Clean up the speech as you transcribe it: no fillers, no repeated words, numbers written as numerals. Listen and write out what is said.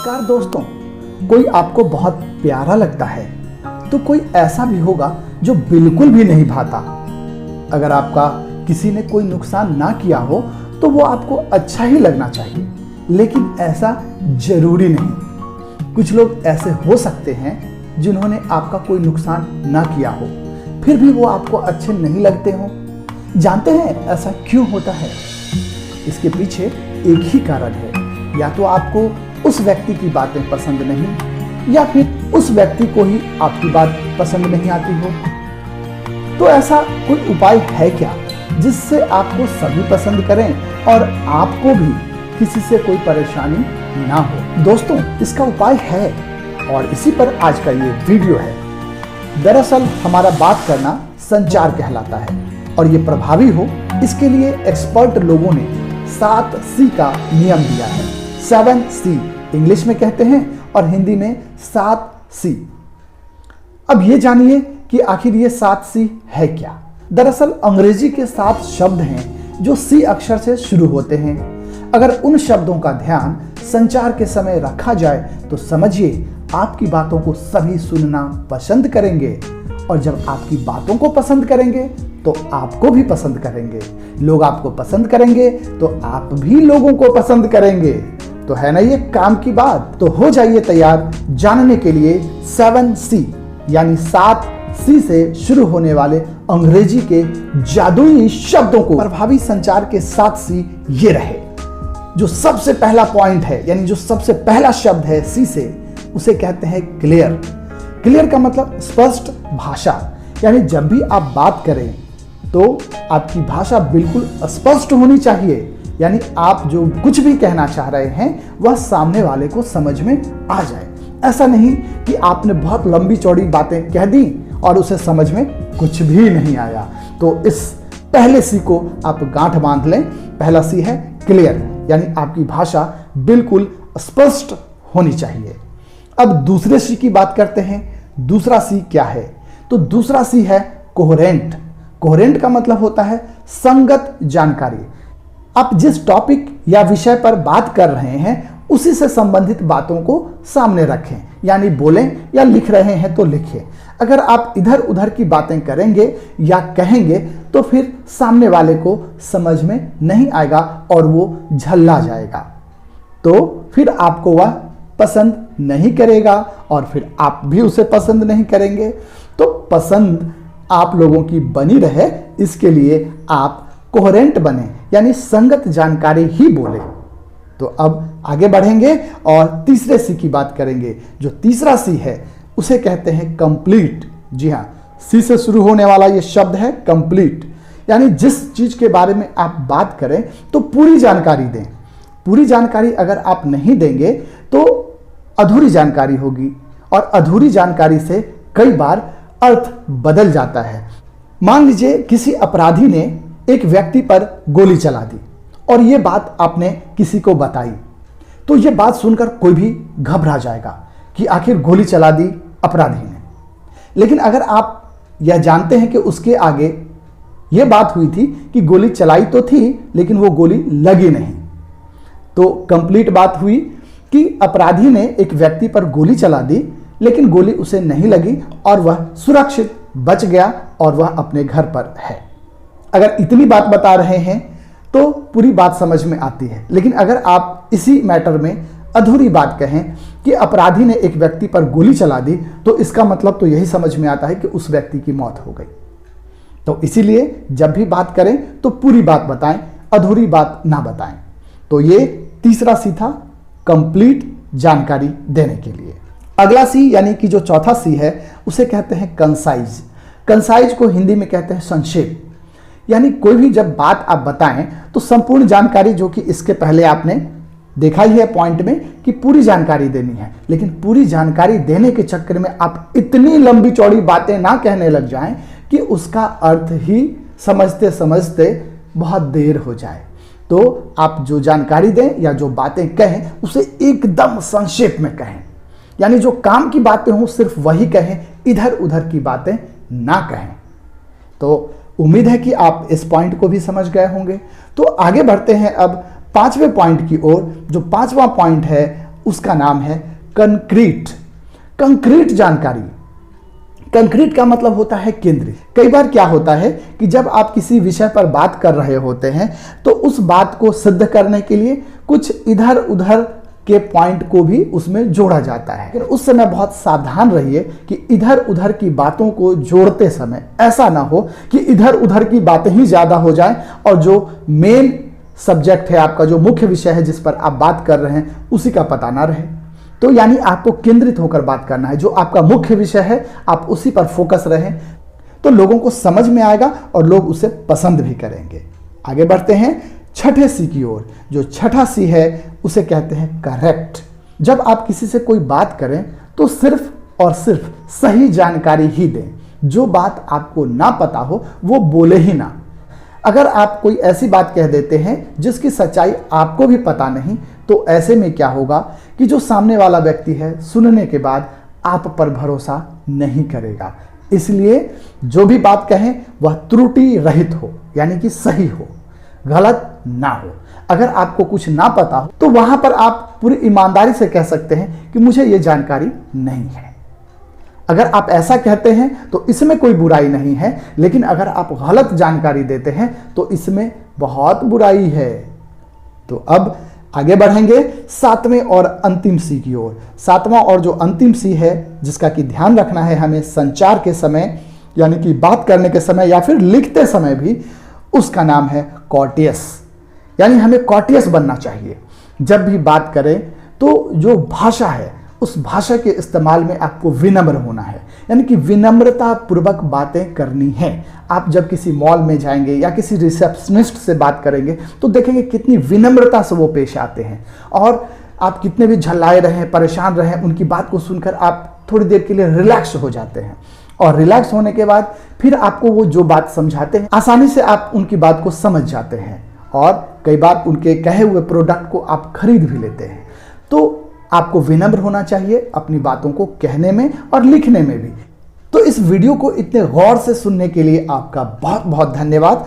नमस्कार दोस्तों, कोई आपको बहुत प्यारा लगता है तो कोई ऐसा भी होगा जो बिल्कुल भी नहीं भाता। अगर आपका किसी ने कोई नुकसान ना किया हो तो वो आपको अच्छा ही लगना चाहिए, लेकिन ऐसा जरूरी नहीं। कुछ लोग ऐसे हो सकते हैं जिन्होंने आपका कोई नुकसान ना किया हो, फिर भी वो आपको अच्छे नहीं लगते हो। जानते हैं ऐसा क्यों होता है? इसके पीछे एक ही कारण है, या तो आपको उस व्यक्ति की बातें पसंद नहीं, या फिर उस व्यक्ति को ही आपकी बात पसंद नहीं आती हो। तो ऐसा कोई उपाय है क्या जिससे आपको सभी पसंद करें और आपको भी किसी से कोई परेशानी ना हो? दोस्तों, इसका उपाय है और इसी पर आज का ये वीडियो है। दरअसल हमारा बात करना संचार कहलाता है और ये प्रभावी हो इसके लिए एक्सपर्ट लोगों ने 7C का नियम दिया है। 7C इंग्लिश में कहते हैं और हिंदी में 7C। अब ये जानिए कि आखिर ये 7C है क्या। दरअसल अंग्रेजी के 7 शब्द हैं जो C अक्षर से शुरू होते हैं। अगर उन शब्दों का ध्यान संचार के समय रखा जाए तो समझिए आपकी बातों को सभी सुनना पसंद करेंगे, और जब आपकी बातों को पसंद करेंगे तो आपको भी पसंद करेंगे। लोग आपको पसंद करेंगे तो आप भी लोगों को पसंद करेंगे। तो है ना ये काम की बात। तो हो जाइए तैयार जानने के लिए 7C यानी 7C से शुरू होने वाले अंग्रेजी के जादुई शब्दों को। प्रभावी संचार के 7C ये रहे। जो सबसे पहला पॉइंट है यानी जो सबसे पहला शब्द है C से, उसे कहते हैं क्लियर। क्लियर का मतलब स्पष्ट भाषा, यानी जब भी आप बात करें तो आपकी भाषा बिल्कुल स्पष्ट होनी चाहिए। यानी आप जो कुछ भी कहना चाह रहे हैं वह सामने वाले को समझ में आ जाए। ऐसा नहीं कि आपने बहुत लंबी चौड़ी बातें कह दी और उसे समझ में कुछ भी नहीं आया। तो इस पहले C को आप गांठ बांध लें। पहला C है क्लियर, यानी आपकी भाषा बिल्कुल स्पष्ट होनी चाहिए। अब दूसरे C की बात करते हैं। दूसरा C क्या है? तो दूसरा C है कोहेरेंट। कोहेरेंट का मतलब होता है संगत जानकारी। आप जिस टॉपिक या विषय पर बात कर रहे हैं उसी से संबंधित बातों को सामने रखें, यानी बोलें या लिख रहे हैं तो लिखें। अगर आप इधर उधर की बातें करेंगे या कहेंगे तो फिर सामने वाले को समझ में नहीं आएगा और वो झल्ला जाएगा, तो फिर आपको वह पसंद नहीं करेगा और फिर आप भी उसे पसंद नहीं करेंगे। तो पसंद आप लोगों की बनी रहे इसके लिए आप कोहेरेंट बने, यानी संगत जानकारी ही बोले। तो अब आगे बढ़ेंगे और तीसरे C की बात करेंगे। जो तीसरा C है उसे कहते हैं कंप्लीट। जी हाँ, C से शुरू होने वाला ये शब्द है कंप्लीट, यानी जिस चीज के बारे में आप बात करें तो पूरी जानकारी दें। पूरी जानकारी अगर आप नहीं देंगे तो अधूरी जानकारी होगी, और अधूरी जानकारी से कई बार अर्थ बदल जाता है। मान लीजिए किसी अपराधी ने एक व्यक्ति पर गोली चला दी और यह बात आपने किसी को बताई, तो यह बात सुनकर कोई भी घबरा जाएगा कि आखिर गोली चला दी अपराधी ने। लेकिन अगर आप यह जानते हैं कि उसके आगे यह बात हुई थी कि गोली चलाई तो थी लेकिन वो गोली लगी नहीं, तो कंप्लीट बात हुई कि अपराधी ने एक व्यक्ति पर गोली चला दी लेकिन गोली उसे नहीं लगी और वह सुरक्षित बच गया और वह अपने घर पर है। अगर इतनी बात बता रहे हैं तो पूरी बात समझ में आती है। लेकिन अगर आप इसी मैटर में अधूरी बात कहें कि अपराधी ने एक व्यक्ति पर गोली चला दी, तो इसका मतलब तो यही समझ में आता है कि उस व्यक्ति की मौत हो गई। तो इसीलिए जब भी बात करें तो पूरी बात बताएं, अधूरी बात ना बताएं। तो ये तीसरा C था, कंप्लीट जानकारी देने के लिए। अगला C यानी कि जो चौथा C है उसे कहते हैं कंसाइज। कंसाइज को हिंदी में कहते हैं संक्षेप, यानी कोई भी जब बात आप बताएं तो संपूर्ण जानकारी, जो कि इसके पहले आपने देखा ही है पॉइंट में कि पूरी जानकारी देनी है, लेकिन पूरी जानकारी देने के चक्कर में आप इतनी लंबी चौड़ी बातें ना कहने लग जाएं कि उसका अर्थ ही समझते समझते बहुत देर हो जाए। तो आप जो जानकारी दें या जो बातें कहें उसे एकदम संक्षेप में कहें, यानी जो काम की बातें हों सिर्फ वही कहें, इधर उधर की बातें ना कहें। तो उम्मीद है कि आप इस पॉइंट को भी समझ गए होंगे। तो आगे बढ़ते हैं अब 5वें पॉइंट की ओर। जो 5वां पॉइंट है उसका नाम है कंक्रीट। कंक्रीट जानकारी। कंक्रीट का मतलब होता है केंद्रित। कई बार क्या होता है कि जब आप किसी विषय पर बात कर रहे होते हैं तो उस बात को सिद्ध करने के लिए कुछ इधर उधर के पॉइंट को भी उसमें जोड़ा जाता है। लेकिन उस समय बहुत सावधान रहिए कि इधर उधर की बातों को जोड़ते समय ऐसा ना हो कि इधर उधर की बातें ही ज्यादा हो जाएं और जो मेन सब्जेक्ट है, आपका जो मुख्य विषय है जिस पर आप बात कर रहे हैं, उसी का पता ना रहे। तो यानी आपको केंद्रित होकर बात करना है। जो आपका मुख्य विषय है आप उसी पर फोकस रहें, तो लोगों को समझ में आएगा और लोग उसे पसंद भी करेंगे। आगे बढ़ते हैं छठे सी की ओर। जो छठा सी है उसे कहते हैं करेक्ट। जब आप किसी से कोई बात करें तो सिर्फ और सिर्फ सही जानकारी ही दें। जो बात आपको ना पता हो वो बोले ही ना। अगर आप कोई ऐसी बात कह देते हैं जिसकी सच्चाई आपको भी पता नहीं, तो ऐसे में क्या होगा कि जो सामने वाला व्यक्ति है सुनने के बाद आप पर भरोसा नहीं करेगा। इसलिए जो भी बात कहें वह त्रुटि रहित हो, यानी कि सही हो, गलत ना हो। अगर आपको कुछ ना पता हो तो वहां पर आप पूरी ईमानदारी से कह सकते हैं कि मुझे यह जानकारी नहीं है। अगर आप ऐसा कहते हैं तो इसमें कोई बुराई नहीं है, लेकिन अगर आप गलत जानकारी देते हैं तो इसमें बहुत बुराई है। तो अब आगे बढ़ेंगे सातवें और अंतिम सी की ओर। सातवां और जो अंतिम सी है जिसका कि ध्यान रखना है हमें संचार के समय, यानी कि बात करने के समय या फिर लिखते समय भी, उसका नाम है कॉर्टियस। यानी हमें कॉर्टियस बनना चाहिए। जब भी बात करें तो जो भाषा है उस भाषा के इस्तेमाल में आपको विनम्र होना है, यानी कि विनम्रता पूर्वक बातें करनी है। आप जब किसी मॉल में जाएंगे या किसी रिसेप्शनिस्ट से बात करेंगे तो देखेंगे कितनी विनम्रता से वो पेश आते हैं, और आप कितने भी झल्लाए रहें, परेशान रहें, उनकी बात को सुनकर आप थोड़ी देर के लिए रिलैक्स हो जाते हैं। और रिलैक्स होने के बाद फिर आपको वो जो बात समझाते हैं आसानी से आप उनकी बात को समझ जाते हैं, और कई बार उनके कहे हुए प्रोडक्ट को आप खरीद भी लेते हैं। तो आपको विनम्र होना चाहिए अपनी बातों को कहने में और लिखने में भी। तो इस वीडियो को इतने गौर से सुनने के लिए आपका बहुत बहुत धन्यवाद।